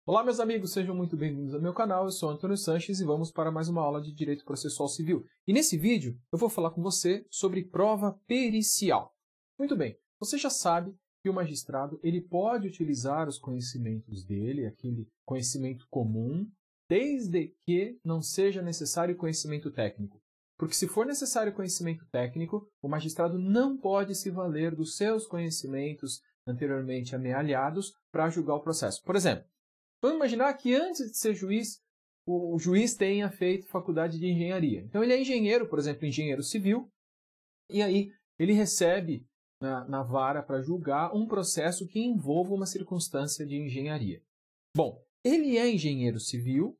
Olá, meus amigos, sejam muito bem-vindos ao meu canal. Eu sou Antônio Sanches e vamos para mais uma aula de Direito Processual Civil. E nesse vídeo eu vou falar com você sobre prova pericial. Muito bem, você já sabe que o magistrado ele pode utilizar os conhecimentos dele, aquele conhecimento comum, desde que não seja necessário conhecimento técnico. Porque se for necessário conhecimento técnico, o magistrado não pode se valer dos seus conhecimentos anteriormente amealhados para julgar o processo. Por exemplo, vamos imaginar que antes de ser juiz, o juiz tenha feito faculdade de engenharia. Então ele é engenheiro, por exemplo, engenheiro civil, e aí ele recebe na vara para julgar um processo que envolva uma circunstância de engenharia. Bom, ele é engenheiro civil,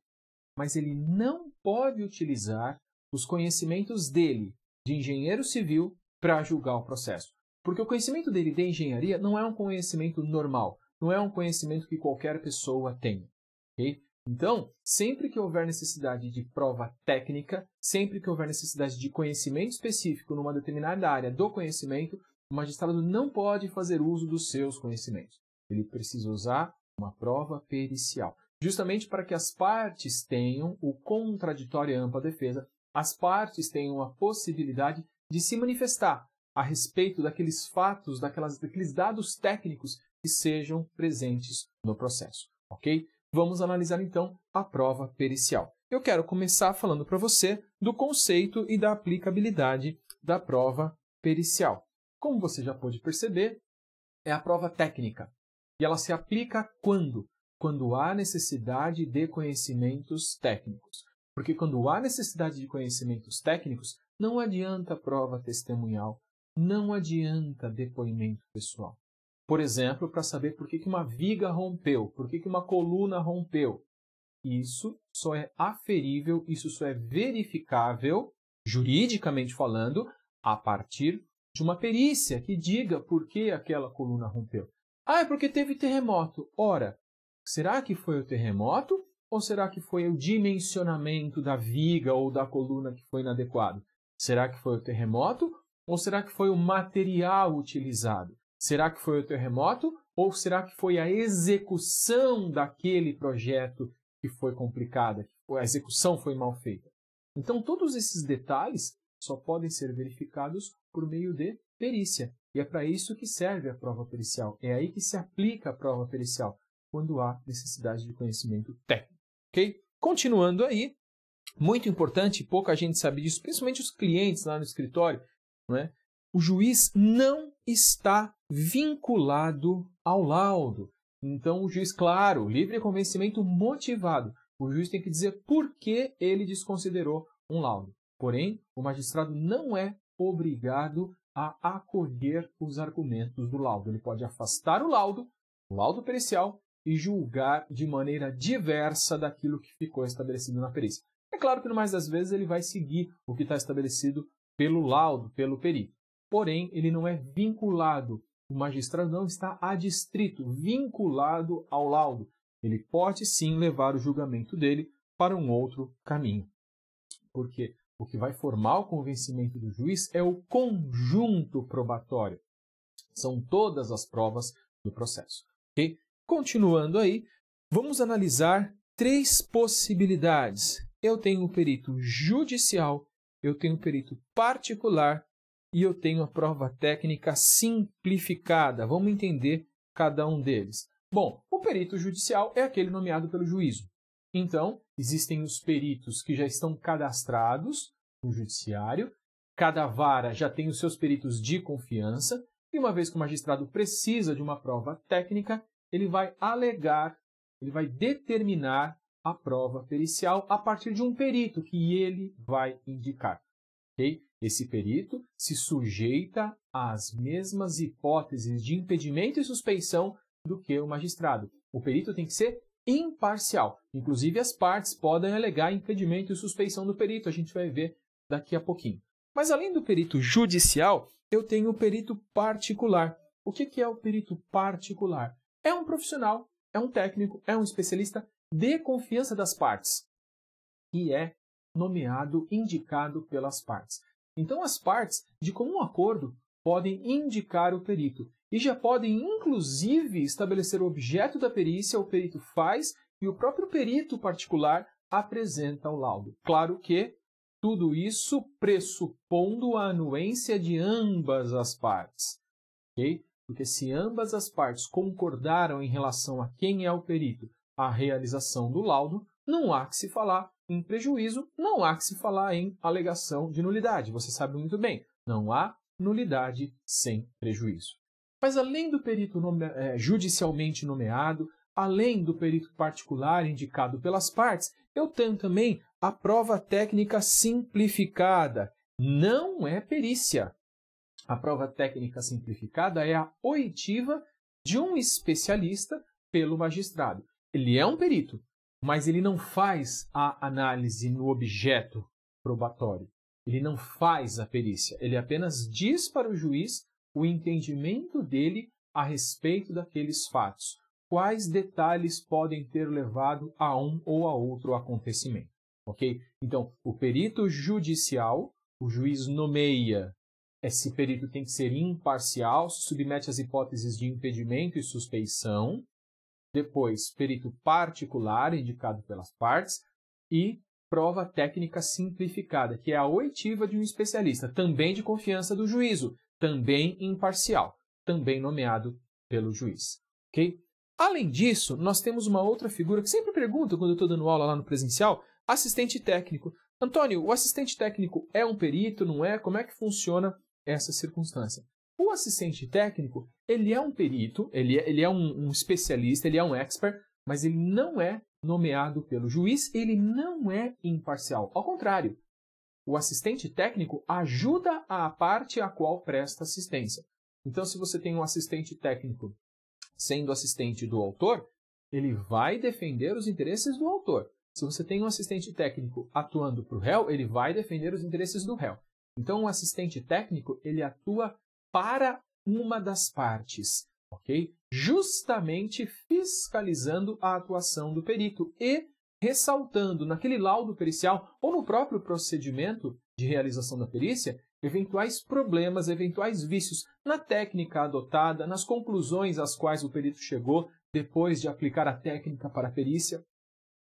mas ele não pode utilizar os conhecimentos dele de engenheiro civil para julgar o processo. Porque o conhecimento dele de engenharia não é um conhecimento normal, não é um conhecimento que qualquer pessoa tenha. Okay? Então, sempre que houver necessidade de prova técnica, sempre que houver necessidade de conhecimento específico numa determinada área do conhecimento, o magistrado não pode fazer uso dos seus conhecimentos. Ele precisa usar uma prova pericial. Justamente para que as partes tenham o contraditório e ampla defesa, as partes tenham a possibilidade de se manifestar a respeito daqueles fatos, daqueles dados técnicos que sejam presentes no processo, ok? Vamos analisar então a prova pericial. Eu quero começar falando para você do conceito e da aplicabilidade da prova pericial. Como você já pôde perceber, é a prova técnica. E ela se aplica quando? Quando há necessidade de conhecimentos técnicos. Porque quando há necessidade de conhecimentos técnicos, não adianta prova testemunhal, não adianta depoimento pessoal. Por exemplo, para saber por que uma viga rompeu, por que uma coluna rompeu. Isso só é aferível, isso só é verificável, juridicamente falando, a partir de uma perícia que diga por que aquela coluna rompeu. Ah, é porque teve terremoto. Ora, será que foi o terremoto ou será que foi o dimensionamento da viga ou da coluna que foi inadequado? Será que foi o terremoto ou será que foi o material utilizado? Será que foi o terremoto ou será que foi a execução daquele projeto que foi complicada? A execução foi mal feita? Então, todos esses detalhes só podem ser verificados por meio de perícia. E é para isso que serve a prova pericial. É aí que se aplica a prova pericial, quando há necessidade de conhecimento técnico. Okay? Continuando aí, muito importante, pouca gente sabe disso, principalmente os clientes lá no escritório, não é? O juiz não está vinculado ao laudo. Então, o juiz, claro, livre convencimento motivado. O juiz tem que dizer por que ele desconsiderou um laudo. Porém, o magistrado não é obrigado a acolher os argumentos do laudo. Ele pode afastar o laudo pericial, e julgar de maneira diversa daquilo que ficou estabelecido na perícia. É claro que, no mais das vezes, ele vai seguir o que está estabelecido pelo laudo, pelo perito. Porém, ele não é vinculado. O magistrado não está adstrito, vinculado ao laudo. Ele pode, sim, levar o julgamento dele para um outro caminho. Porque o que vai formar o convencimento do juiz é o conjunto probatório. São todas as provas do processo. Ok? Continuando aí, vamos analisar três possibilidades. Eu tenho o perito judicial, eu tenho o perito particular e eu tenho a prova técnica simplificada. Vamos entender cada um deles. Bom, o perito judicial é aquele nomeado pelo juízo. Então, existem os peritos que já estão cadastrados no judiciário, cada vara já tem os seus peritos de confiança, e uma vez que o magistrado precisa de uma prova técnica, ele vai alegar, ele vai determinar a prova pericial a partir de um perito que ele vai indicar. Okay? Esse perito se sujeita às mesmas hipóteses de impedimento e suspeição do que o magistrado. O perito tem que ser imparcial. Inclusive, as partes podem alegar impedimento e suspeição do perito. A gente vai ver daqui a pouquinho. Mas, além do perito judicial, eu tenho o perito particular. O que é o perito particular? É um profissional, é um técnico, é um especialista de confiança das partes, que é nomeado, indicado pelas partes. Então, as partes, de comum acordo, podem indicar o perito e já podem, inclusive, estabelecer o objeto da perícia, o perito faz e o próprio perito particular apresenta o laudo. Claro que tudo isso pressupondo a anuência de ambas as partes, ok? Porque se ambas as partes concordaram em relação a quem é o perito, a realização do laudo, não há que se falar em prejuízo, não há que se falar em alegação de nulidade. Você sabe muito bem, não há nulidade sem prejuízo. Mas além do perito judicialmente nomeado, além do perito particular indicado pelas partes, eu tenho também a prova técnica simplificada. Não é perícia. A prova técnica simplificada é a oitiva de um especialista pelo magistrado. Ele é um perito, mas ele não faz a análise no objeto probatório. Ele não faz a perícia. Ele apenas diz para o juiz o entendimento dele a respeito daqueles fatos. Quais detalhes podem ter levado a um ou a outro acontecimento. Ok? Então, o perito judicial, o juiz nomeia. Esse perito tem que ser imparcial, se submete às hipóteses de impedimento e suspeição. Depois, perito particular, indicado pelas partes. E prova técnica simplificada, que é a oitiva de um especialista, também de confiança do juízo, também imparcial, também nomeado pelo juiz. Ok? Além disso, nós temos uma outra figura que sempre pergunto quando eu estou dando aula lá no presencial, assistente técnico. Antônio, o assistente técnico é um perito, não é? Como é que funciona essa circunstância? O assistente técnico, ele é um perito, ele é um especialista, ele é um expert, mas ele não é nomeado pelo juiz, ele não é imparcial. Ao contrário, o assistente técnico ajuda a parte a qual presta assistência. Então, se você tem um assistente técnico sendo assistente do autor, ele vai defender os interesses do autor. Se você tem um assistente técnico atuando para o réu, ele vai defender os interesses do réu. Então, o assistente técnico, ele atua para uma das partes, ok? Justamente fiscalizando a atuação do perito e ressaltando naquele laudo pericial ou no próprio procedimento de realização da perícia eventuais problemas, eventuais vícios na técnica adotada, nas conclusões às quais o perito chegou depois de aplicar a técnica para a perícia.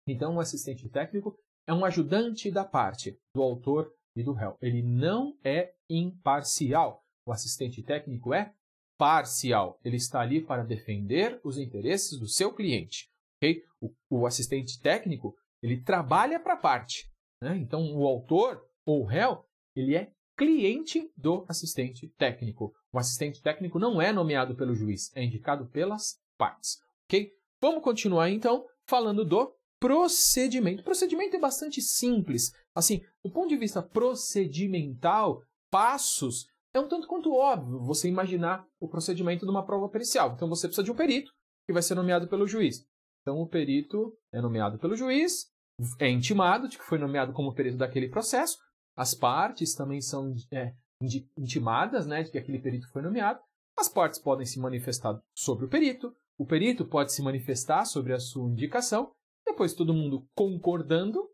Então, o assistente técnico é um ajudante da parte, do autor e do réu. Ele não é imparcial. O assistente técnico é parcial. Ele está ali para defender os interesses do seu cliente. Okay? O assistente técnico, ele trabalha para a parte, né? Então, o autor ou o réu, ele é cliente do assistente técnico. O assistente técnico não é nomeado pelo juiz, é indicado pelas partes. Okay? Vamos continuar, então, falando do procedimento. O procedimento é bastante simples. Assim, do ponto de vista procedimental, passos, é um tanto quanto óbvio você imaginar o procedimento de uma prova pericial. Então, você precisa de um perito, que vai ser nomeado pelo juiz. Então, o perito é nomeado pelo juiz, é intimado de que foi nomeado como perito daquele processo. As partes também são intimadas, né, de que aquele perito foi nomeado. As partes podem se manifestar sobre o perito pode se manifestar sobre a sua indicação. Depois, todo mundo concordando,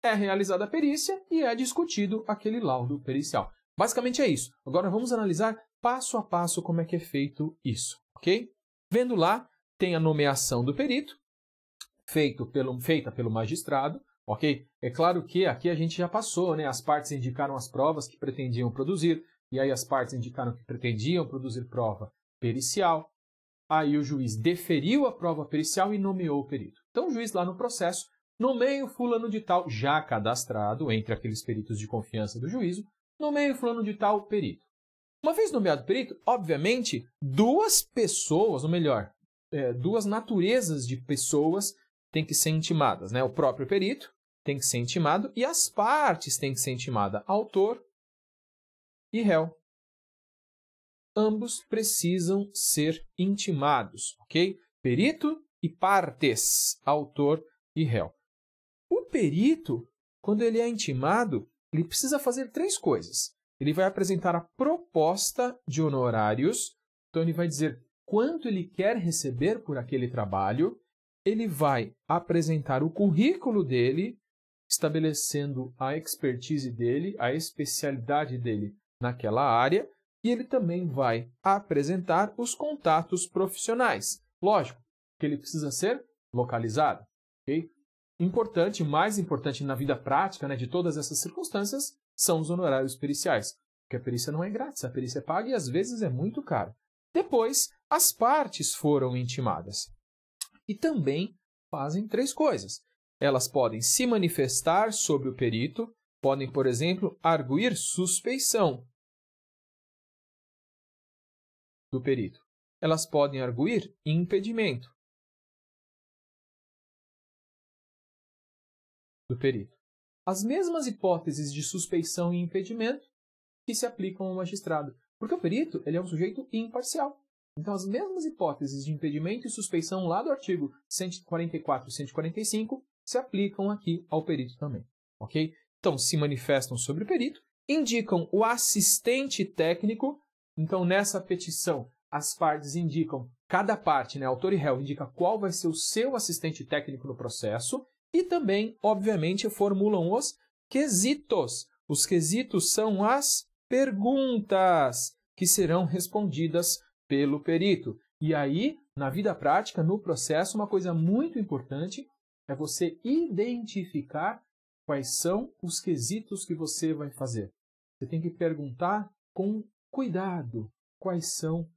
é realizada a perícia e é discutido aquele laudo pericial. Basicamente é isso. Agora vamos analisar passo a passo como é que é feito isso, ok? Vendo lá, tem a nomeação do perito, feita pelo magistrado, ok? É claro que aqui a gente já passou, né? As partes indicaram as provas que pretendiam produzir, e aí as partes indicaram que pretendiam produzir prova pericial. Aí o juiz deferiu a prova pericial e nomeou o perito. Então o juiz lá no processo nomeia o fulano de tal, já cadastrado entre aqueles peritos de confiança do juízo, nomeia o fulano de tal perito. Uma vez nomeado perito, obviamente, duas pessoas, ou melhor, duas naturezas de pessoas têm que ser intimadas, né? O próprio perito tem que ser intimado e as partes têm que ser intimadas, autor e réu. Ambos precisam ser intimados, ok? Perito e partes, autor e réu. O perito, quando ele é intimado, ele precisa fazer três coisas. Ele vai apresentar a proposta de honorários, então ele vai dizer quanto ele quer receber por aquele trabalho, ele vai apresentar o currículo dele, estabelecendo a expertise dele, a especialidade dele naquela área, e ele também vai apresentar os contatos profissionais. Lógico que ele precisa ser localizado. ok? Importante, mais importante na vida prática, né, de todas essas circunstâncias, são os honorários periciais. Porque a perícia não é grátis, a perícia é paga e às vezes é muito caro. Depois, as partes foram intimadas. E também fazem 3 coisas. Elas podem se manifestar sobre o perito, podem, por exemplo, arguir suspeição do perito. Elas podem arguir impedimento do perito. As mesmas hipóteses de suspeição e impedimento que se aplicam ao magistrado, porque o perito ele é um sujeito imparcial. Então, as mesmas hipóteses de impedimento e suspeição lá do artigo 144 e 145 se aplicam aqui ao perito também, ok? Então, se manifestam sobre o perito, indicam o assistente técnico. Então, nessa petição, as partes indicam, cada parte, né, autor e réu, indica qual vai ser o seu assistente técnico no processo e também, obviamente, formulam os quesitos. Os quesitos são as perguntas que serão respondidas pelo perito. E aí, na vida prática, no processo, uma coisa muito importante é você identificar quais são os quesitos que você vai fazer. Você tem que perguntar com cuidado quais são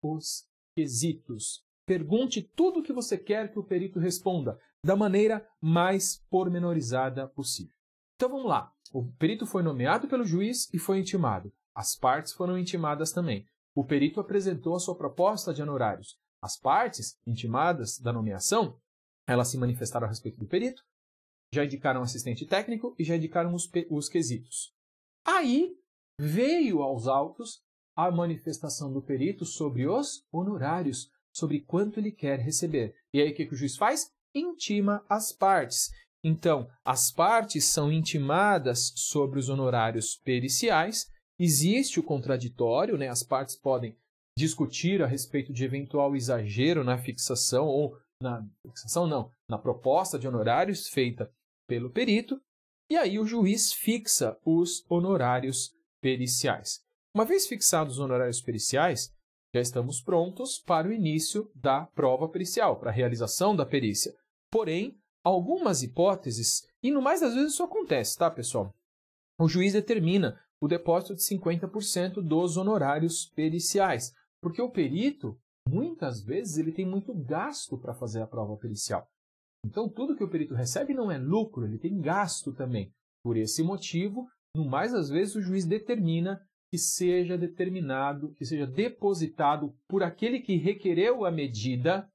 os quesitos. Pergunte tudo o que você quer que o perito responda, da maneira mais pormenorizada possível. Então vamos lá. O perito foi nomeado pelo juiz e foi intimado. As partes foram intimadas também. O perito apresentou a sua proposta de honorários. As partes intimadas da nomeação, elas se manifestaram a respeito do perito, já indicaram assistente técnico e já indicaram os quesitos. Aí veio aos autos a manifestação do perito sobre os honorários, sobre quanto ele quer receber. E aí o que o juiz faz? Intima as partes. Então, as partes são intimadas sobre os honorários periciais. Existe o contraditório, né? As partes podem discutir a respeito de eventual exagero na fixação ou na proposta de honorários feita pelo perito, e aí o juiz fixa os honorários periciais. Uma vez fixados os honorários periciais, já estamos prontos para o início da prova pericial, para a realização da perícia. Porém, algumas hipóteses, e no mais das vezes isso acontece, tá, pessoal? O juiz determina o depósito de 50% dos honorários periciais, porque o perito, muitas vezes, ele tem muito gasto para fazer a prova pericial. Então, tudo que o perito recebe não é lucro, ele tem gasto também. Por esse motivo, no mais das vezes, o juiz determina que seja determinado, que seja depositado por aquele que requereu a medida,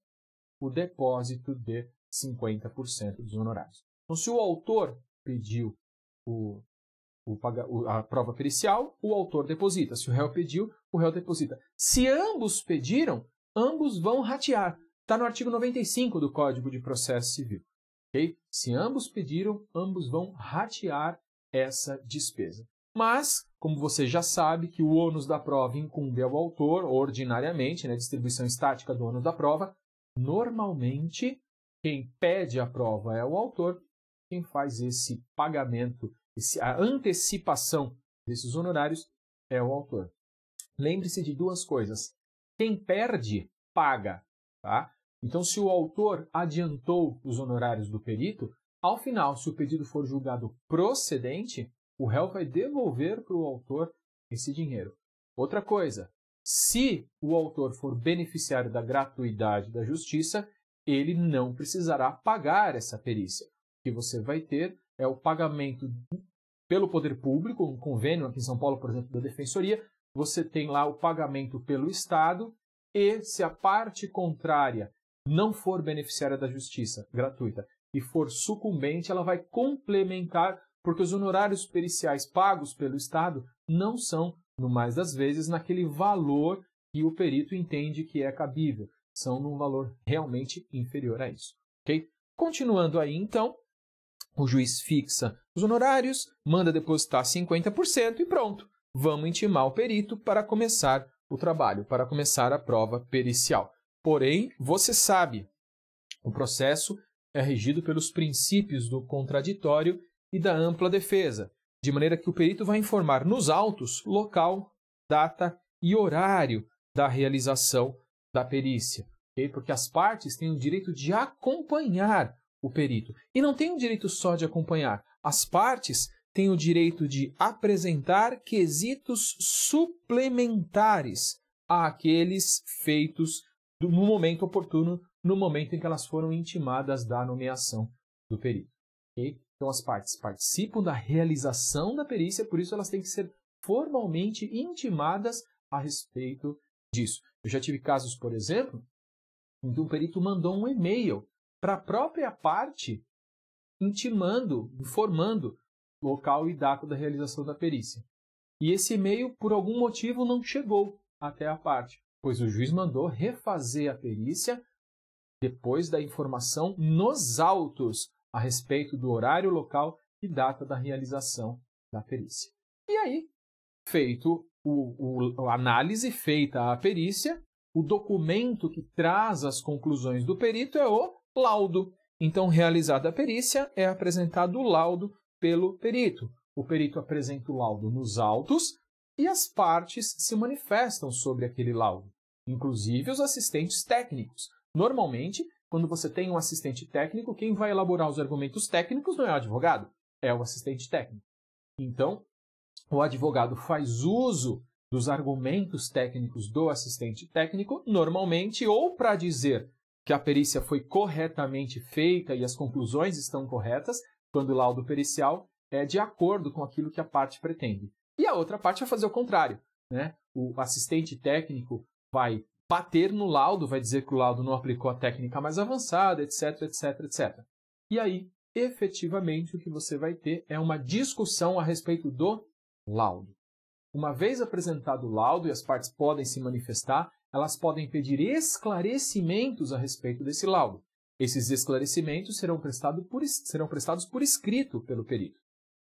o depósito de 50% dos honorários. Então, se o autor pediu a prova pericial, o autor deposita. Se o réu pediu, o réu deposita. Se ambos pediram, ambos vão ratear. Está no artigo 95 do Código de Processo Civil. Okay? Se ambos pediram, ambos vão ratear essa despesa. Mas, como você já sabe que o ônus da prova incumbe ao autor, ordinariamente, né, distribuição estática do ônus da prova, normalmente quem pede a prova é o autor, quem faz esse pagamento, a antecipação desses honorários é o autor. Lembre-se de 2 coisas. Quem perde, paga. Tá? Então, se o autor adiantou os honorários do perito, ao final, se o pedido for julgado procedente, o réu vai devolver para o autor esse dinheiro. Outra coisa, se o autor for beneficiário da gratuidade da justiça, ele não precisará pagar essa perícia. O que você vai ter é o pagamento pelo poder público, um convênio aqui em São Paulo, por exemplo, da Defensoria, você tem lá o pagamento pelo Estado e se a parte contrária não for beneficiária da justiça gratuita e for sucumbente, ela vai complementar, porque os honorários periciais pagos pelo Estado não são, no mais das vezes, naquele valor que o perito entende que é cabível. São num valor realmente inferior a isso. Okay? Continuando aí, então, o juiz fixa os honorários, manda depositar 50% e pronto. Vamos intimar o perito para começar o trabalho, para começar a prova pericial. Porém, você sabe, o processo é regido pelos princípios do contraditório e da ampla defesa, de maneira que o perito vai informar nos autos local, data e horário da realização da perícia, okay? Porque as partes têm o direito de acompanhar o perito. E não tem o direito só de acompanhar. As partes têm o direito de apresentar quesitos suplementares àqueles feitos no momento oportuno, no momento em que elas foram intimadas da nomeação do perito. Okay? Então, as partes participam da realização da perícia, por isso elas têm que ser formalmente intimadas a respeito disso. Eu já tive casos, por exemplo, em que um perito mandou um e-mail para a própria parte intimando, informando local e data da realização da perícia. E esse e-mail, por algum motivo, não chegou até a parte, pois o juiz mandou refazer a perícia depois da informação nos autos a respeito do horário, local e data da realização da perícia. E aí, feito a análise, feita a perícia, o documento que traz as conclusões do perito é o laudo. Então, realizada a perícia, é apresentado o laudo pelo perito. O perito apresenta o laudo nos autos e as partes se manifestam sobre aquele laudo, inclusive os assistentes técnicos. Normalmente, quando você tem um assistente técnico, quem vai elaborar os argumentos técnicos não é o advogado, é o assistente técnico. Então, o advogado faz uso dos argumentos técnicos do assistente técnico, normalmente, ou para dizer que a perícia foi corretamente feita e as conclusões estão corretas, quando o laudo pericial é de acordo com aquilo que a parte pretende. E a outra parte vai fazer o contrário, né? O assistente técnico vai bater no laudo, vai dizer que o laudo não aplicou a técnica mais avançada, etc, etc, etc. E aí, efetivamente, o que você vai ter é uma discussão a respeito do laudo. Uma vez apresentado o laudo e as partes podem se manifestar, elas podem pedir esclarecimentos a respeito desse laudo. Esses esclarecimentos serão prestados por escrito pelo perito.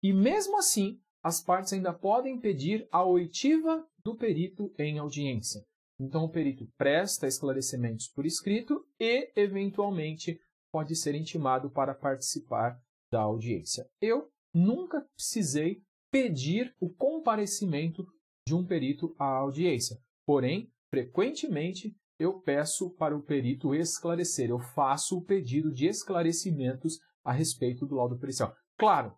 E mesmo assim, as partes ainda podem pedir a oitiva do perito em audiência. Então, o perito presta esclarecimentos por escrito e, eventualmente, pode ser intimado para participar da audiência. Eu nunca precisei pedir o comparecimento de um perito à audiência. Porém, frequentemente, eu peço para o perito esclarecer. Eu faço o pedido de esclarecimentos a respeito do laudo pericial. Claro,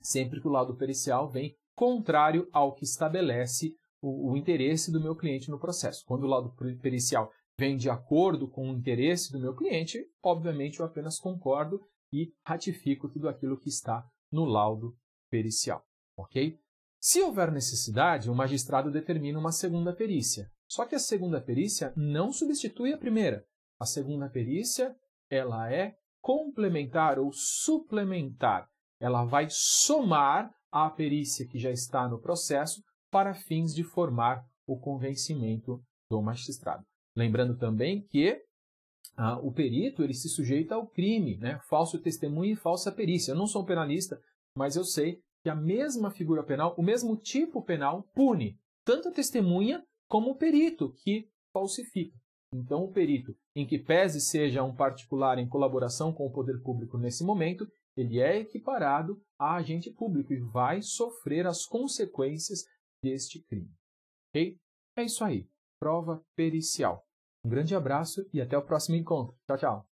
sempre que o laudo pericial vem contrário ao que estabelece o interesse do meu cliente no processo. Quando o laudo pericial vem de acordo com o interesse do meu cliente, obviamente eu apenas concordo e ratifico tudo aquilo que está no laudo pericial. Ok? Se houver necessidade, o magistrado determina uma segunda perícia. Só que a segunda perícia não substitui a primeira. A segunda perícia, ela é complementar ou suplementar. Ela vai somar à perícia que já está no processo para fins de formar o convencimento do magistrado. Lembrando também que o perito ele se sujeita ao crime, né? Falso testemunho e falsa perícia. Eu não sou um penalista, mas eu sei que a mesma figura penal, o mesmo tipo penal, pune tanto a testemunha como o perito que falsifica. Então, o perito, em que pese seja um particular em colaboração com o poder público nesse momento, ele é equiparado a agente público e vai sofrer as consequências deste crime. Ok? É isso aí. Prova pericial. Um grande abraço e até o próximo encontro. Tchau, tchau.